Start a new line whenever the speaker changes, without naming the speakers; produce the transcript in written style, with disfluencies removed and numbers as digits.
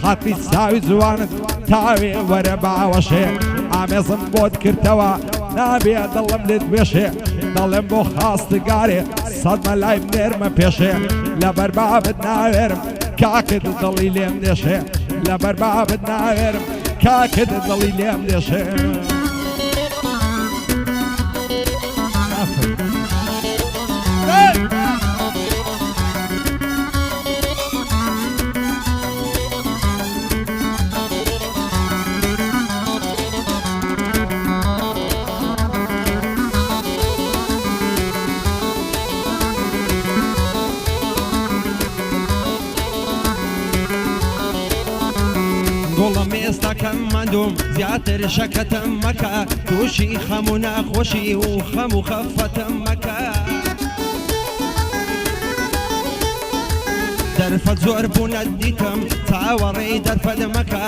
خاتی ساوی جوانت تاوێ وەرە باوەشێ ئامێزم بۆت کردەوە نابێ دڵم لێت بێشێ دەڵێم بۆ خاستگارێ سەد مەلای نێرمە پێشێ لەبەر بابت ناوێرم کاکت دڵی لێم دێشێ لەبەر بابت ناوێرم کاکت دڵی لێم دێشێ
گوڵم ئێستاکەم مادوم زیاتر شەکەتم مەکە تووشی خەم و ناخۆشی و خەم و خەفەتم مەکە دەرفەت زۆر بوو نەدیتم چاوەڕێی دەرفەت مەکە